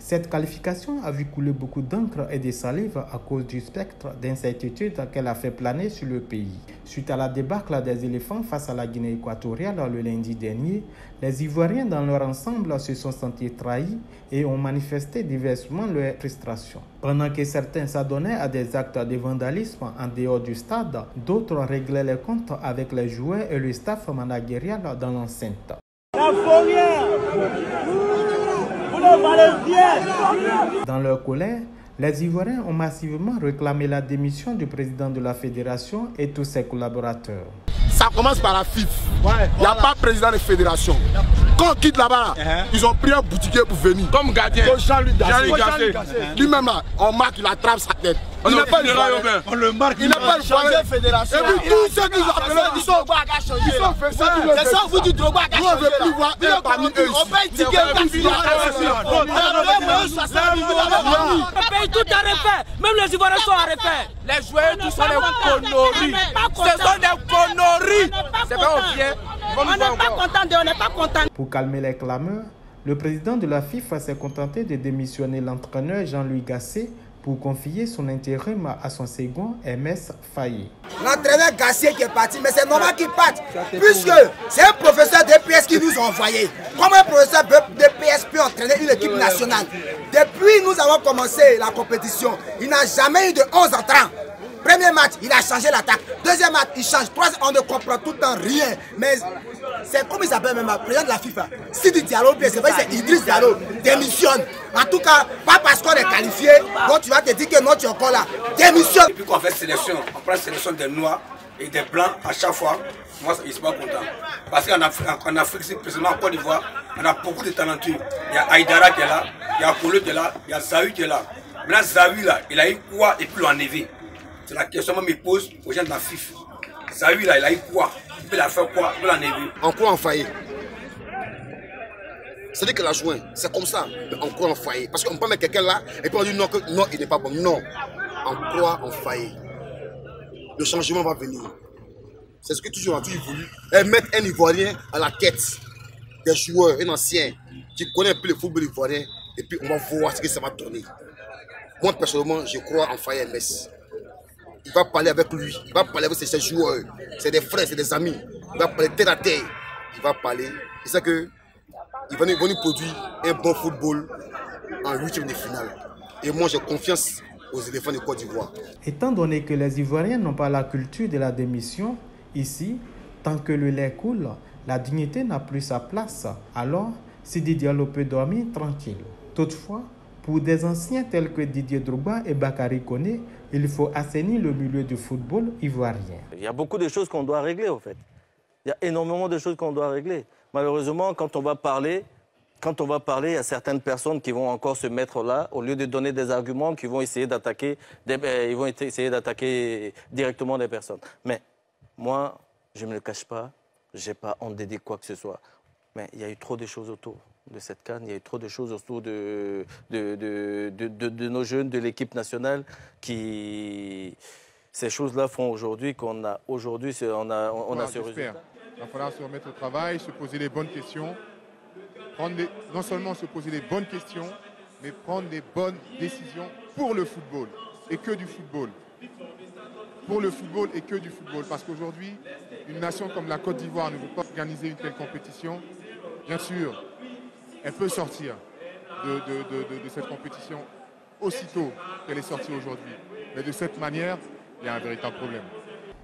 Cette qualification a vu couler beaucoup d'encre et de salive à cause du spectre d'incertitude qu'elle a fait planer sur le pays. Suite à la débâcle des éléphants face à la Guinée équatoriale le lundi dernier, les Ivoiriens dans leur ensemble se sont sentis trahis et ont manifesté diversement leur frustration. Pendant que certains s'adonnaient à des actes de vandalisme en dehors du stade, d'autres réglaient les comptes avec les joueurs et le staff managérial dans l'enceinte. Dans leur colère, les Ivoiriens ont massivement réclamé la démission du président de la fédération et tous ses collaborateurs. Ça commence par la FIF. Il n'y a pas de président de fédération. Quand on quitte là-bas, ils ont pris un boutiquier pour venir. Comme gardien. Jean-Luc Gassé. Lui-même là, on marque, il attrape sa tête. Il n'est pas le On le marque. Il n'est pas le changé de fédération. Et puis tous ceux qui ont appelé, ils sont fait ça. C'est ça, vous dites Drogba a changé. On ne veut plus voir un parmi eux. On paye ticket. On paye tout à refaire. Même les Ivoiriens sont à refaire. Les joueurs, tous sont des conneries. Ce sont des conneries. C'est pas on vient. On n'est pas content, on n'est pas content. Pour calmer les clameurs, le président de la FIFA s'est contenté de démissionner l'entraîneur Jean-Louis Gasset pour confier son intérim à son second MS Faye. L'entraîneur Gassier qui est parti, mais c'est normal qu'il parte, puisque c'est un professeur d'EPS qui nous a envoyé. Comment un professeur d'EPS peut entraîner une équipe nationale? Depuis nous avons commencé la compétition, il n'a jamais eu de 11 entrants. Premier match, il a changé l'attaque. Deuxième match, il change. Troisième, on ne comprend tout le temps rien. Mais c'est comme il s'appelle même, le président de la FIFA. Sidi Diallo, c'est Idriss Diallo, démissionne. En tout cas, pas parce qu'on est qualifié, donc tu vas te dire que non, tu es encore là. Démissionne. Depuis qu'on fait sélection, on prend sélection des Noirs et des Blancs à chaque fois. Moi, je ne suis pas content. Parce qu'en Afrique, précisément en Côte d'Ivoire, on a beaucoup de talentueux. Il y a Aïdara qui est là, il y a Kolo qui est là, il y a Zahu qui est là. Maintenant, Zahu, là, il a eu quoi et puis l'enlever? C'est la question que je me pose aux gens de la FIFA. Zahu, là, il a eu quoi? Il a fait quoi? Il a enlevé. En quoi en failli? C'est-à-dire qu'elle a joué. C'est comme ça. En quoi en failli? Parce qu'on peut mettre quelqu'un là et puis on dit non, que non, il n'est pas bon. Non. En quoi en failli? Le changement va venir. C'est ce que toujours on a toujours voulu. Et mettre un Ivoirien à la tête des joueurs, un ancien qui connaît un peu le football ivoirien. Et puis on va voir ce que ça va donner. Moi, personnellement, je crois en Faye MS. Il va parler avec lui, il va parler avec ses joueurs, c'est des frères, c'est des amis. Il va parler tête à tête, il va parler. C'est ça que il va nous produire un bon football en huitième de finale. Et moi j'ai confiance aux éléphants de Côte d'Ivoire. Étant donné que les Ivoiriens n'ont pas la culture de la démission, ici, tant que le lait coule, la dignité n'a plus sa place. Alors, Sidi Diallo peut dormir tranquille. Toutefois, pour des anciens tels que Didier Drogba et Bakary Koné, il faut assainir le milieu du football ivoirien. Il y a beaucoup de choses qu'on doit régler, en fait. Il y a énormément de choses qu'on doit régler. Malheureusement, quand on va parler, il y a certaines personnes qui vont encore se mettre là, au lieu de donner des arguments, qui vont essayer d'attaquer directement des personnes. Mais moi, je ne me le cache pas, je n'ai pas honte de dire quoi que ce soit. Mais il y a eu trop de choses autour de cette CAN, il y a eu trop de choses autour de nos jeunes, de l'équipe nationale, qui... Ces choses-là font aujourd'hui qu'on a ce résultat. Il va falloir se remettre au travail, se poser les bonnes questions, non seulement se poser les bonnes questions, mais prendre les bonnes décisions pour le football et que du football. Pour le football et que du football. Parce qu'aujourd'hui, une nation comme la Côte d'Ivoire ne peut pas organiser une telle compétition. Bien sûr, elle peut sortir de cette compétition aussitôt qu'elle est sortie aujourd'hui. Mais de cette manière, il y a un véritable problème.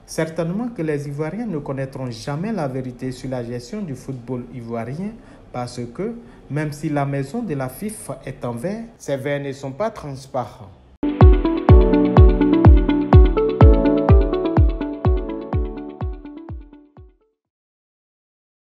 Certainement que les Ivoiriens ne connaîtront jamais la vérité sur la gestion du football ivoirien parce que, même si la maison de la FIFA est en verre, ces verres ne sont pas transparents.